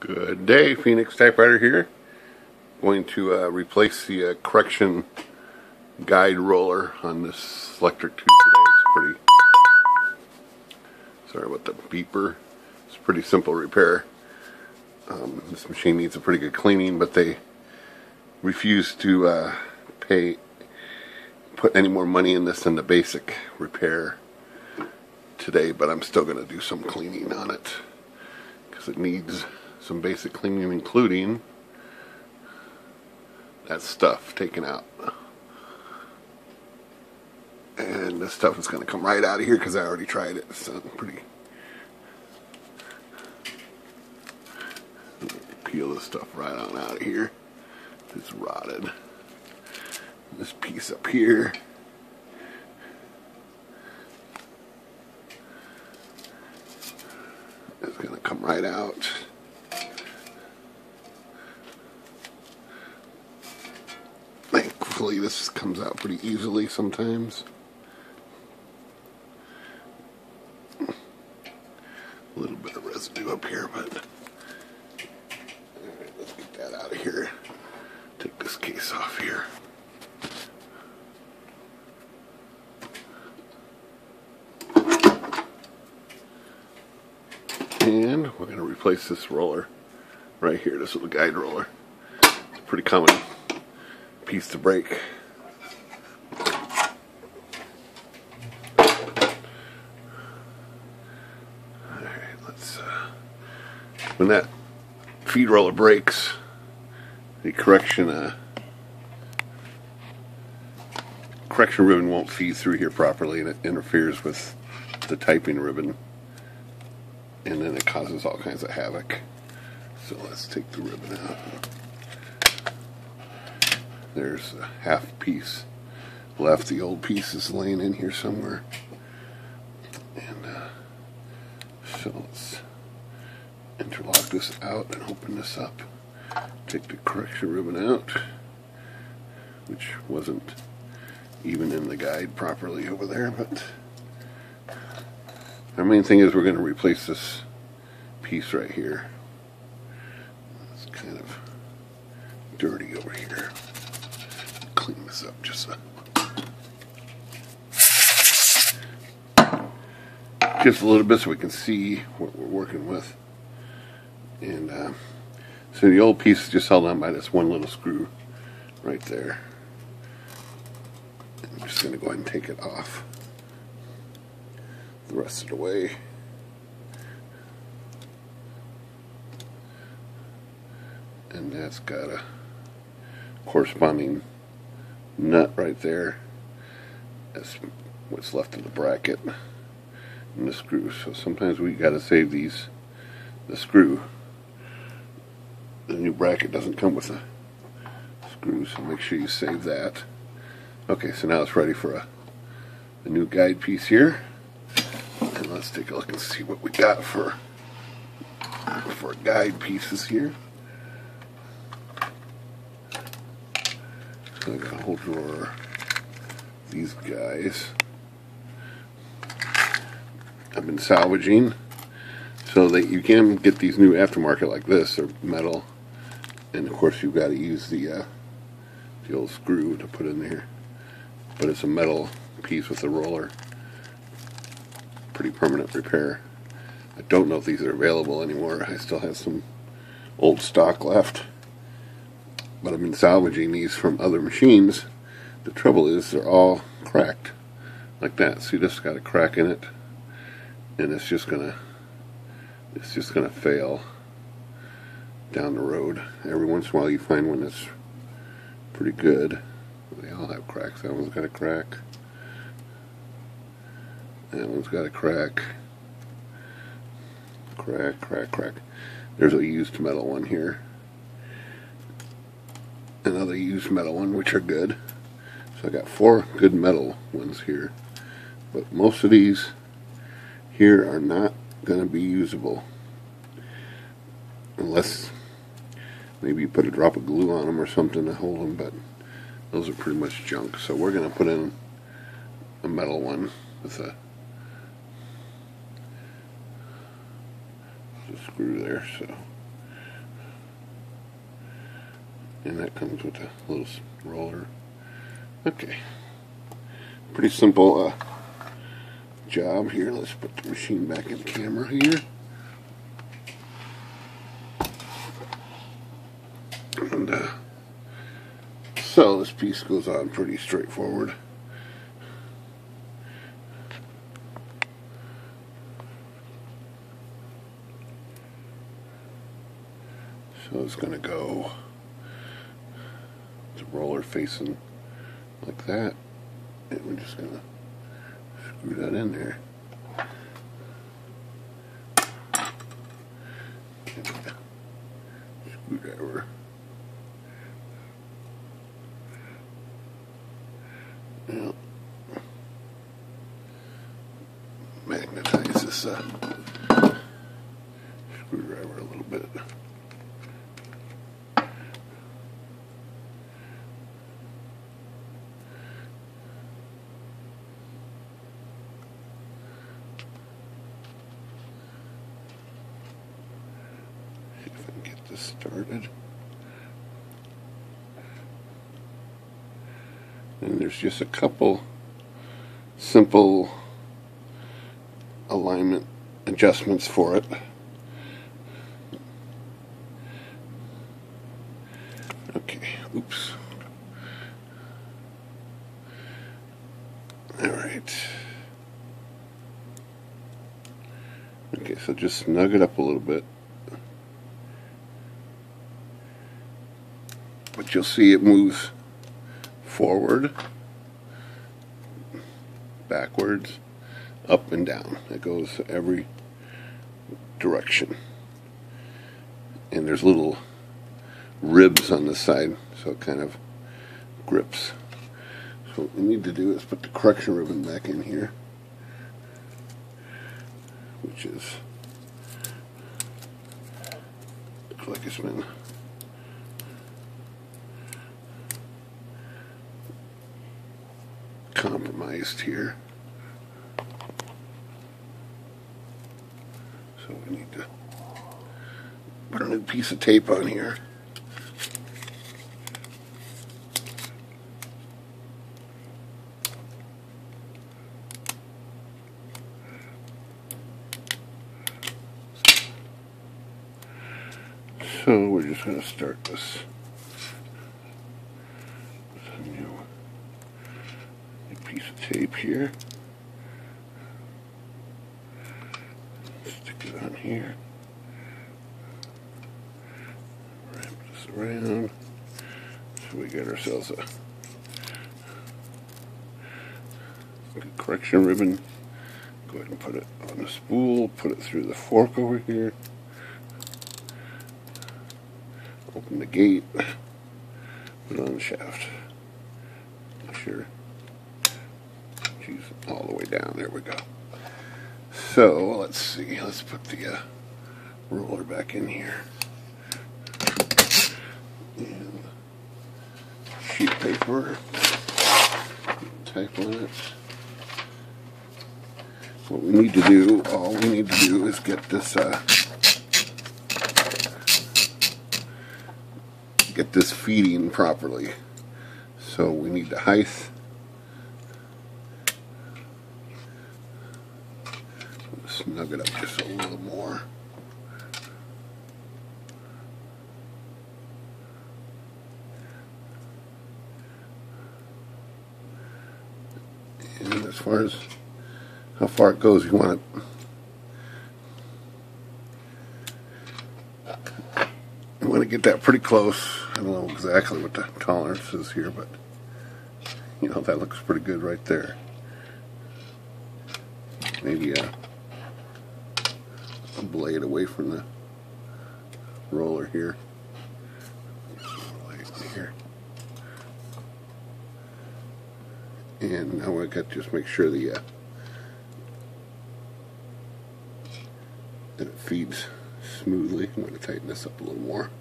Good day, Phoenix Typewriter here. Going to replace the correction guide roller on this Selectric 2 today. It's pretty, sorry about the beeper. It's a pretty simple repair. This machine needs a pretty good cleaning, but they refuse to put any more money in this than the basic repair today, but I'm still going to do some cleaning on it because it needs some basic cleaning, including that stuff taken out. And this stuff is going to come right out of here because I already tried it. So pretty. Peel this stuff right on out of here. It's rotted. This piece up here. It's going to come right out. Thankfully, this comes out pretty easily sometimes. A little bit of residue up here, but alright, let's get that out of here. Take this case off here. And we're going to replace this roller right here, this little guide roller. It's a pretty common piece to break. Alright, let's when that feed roller breaks, the correction ribbon won't feed through here properly, and it interferes with the typing ribbon, and then it causes all kinds of havoc. So let's take the ribbon out. There's a half piece left. The old piece is laying in here somewhere. And so let's interlock this out and open this up. Take the correction ribbon out, which wasn't even in the guide properly over there, but our main thing is we're going to replace this piece right here. It's kind of dirty over here. Clean this up just a little bit so we can see what we're working with. And so the old piece is just held on by this one little screw right there. And I'm just going to go ahead and take it off the rest of the way. And that's got a corresponding nut right there. That's what's left of the bracket and the screw. So sometimes we got to save the screw. The new bracket doesn't come with a screw, so make sure you save that. Okay, so now it's ready for a new guide piece here. And let's take a look and see what we got for guide pieces here. So I got a whole drawer of these guys. I've been salvaging so that you can get these new aftermarket like this. They're metal, and of course you've got to use the old screw to put in there. But it's a metal piece with a roller. Pretty permanent repair. I don't know if these are available anymore. I still have some old stock left, but I've been salvaging these from other machines. The trouble is they're all cracked like that. See, this got a crack in it, and it's just gonna fail down the road. Every once in a while you find one that's pretty good. They all have cracks. That one's got a crack. That one's got a crack. Crack, crack, crack. There's a used metal one here. Another used metal one, which are good. So I got 4 good metal ones here. But most of these here are not going to be usable. Unless maybe you put a drop of glue on them or something to hold them, but those are pretty much junk. So we're going to put in a metal one with a screw there. So And that comes with a little roller. Okay. Pretty simple job here. Let's put the machine back in camera here. And so this piece goes on pretty straightforward. So it's going to go the roller facing like that, and we're just going to screw that in there. Screwdriver. Now, magnetize this screwdriver a little bit. See if I can get this started. And there's just a couple simple alignment adjustments for it. Okay, oops. Alright. Okay, so just snug it up a little bit. But you'll see it moves forward, backwards, up and down. It goes every direction. And there's little ribs on the side, so it kind of grips. So what we need to do is put the correction ribbon back in here, which is, looks like it's been compromised here. So we need to put a new piece of tape on here. So we're just going to start this with a new piece of tape here. Stick it on here. Wrap this around. So we got ourselves a good correction ribbon. Go ahead and put it on the spool, put it through the fork over here. Open the gate, put it on the shaft. Make sure she's all the way down. There we go. So let's see. Let's put the roller back in here. And sheet paper. Type on it. What we need to do, all we need to do is get this feeding properly. So we need the height. Snug it up just a little more. And as far as how far it goes, you want to get that pretty close. I don't know exactly what the tolerance is here, but you know, that looks pretty good right there. Maybe a blade away from the roller here. Here. And now I got to just make sure that it feeds smoothly. I'm going to tighten this up a little more.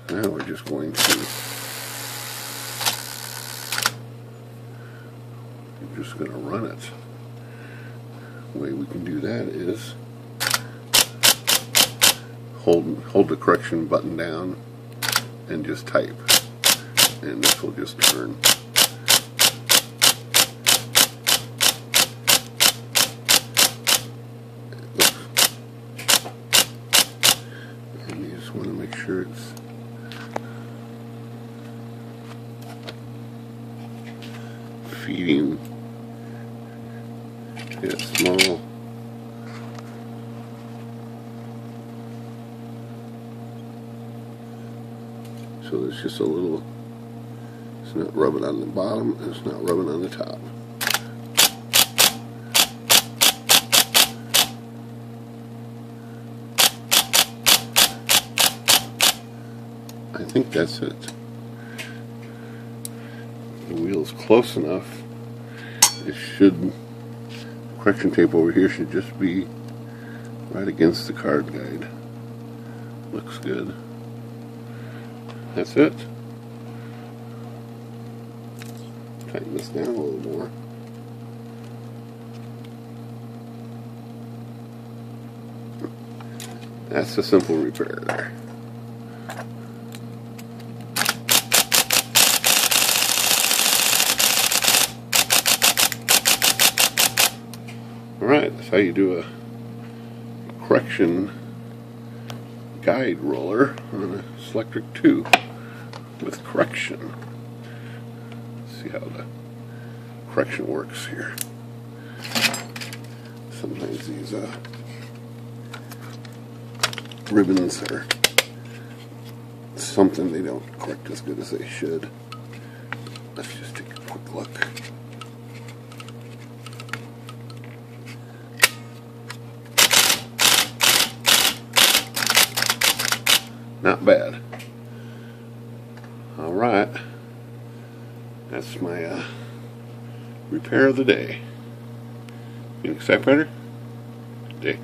Now we're just going to run it. The way we can do that is hold the correction button down and just type, and this will just turn. And you just want to make sure it's feeding it small. So there's just a little, it's not rubbing on the bottom, and it's not rubbing on the top. I think that's it. The wheel's close enough. It should, correction tape over here should just be right against the card guide. Looks good. That's it. Tighten this down a little more. That's a simple repair there. Alright, that's how you do a correction guide roller on a Selectric 2 with correction. Let's see how the correction works here. Sometimes these ribbons are something they don't correct as good as they should. Let's just take a quick look. Not bad. Alright. That's my repair of the day. Phoenix Typewriter. Good day.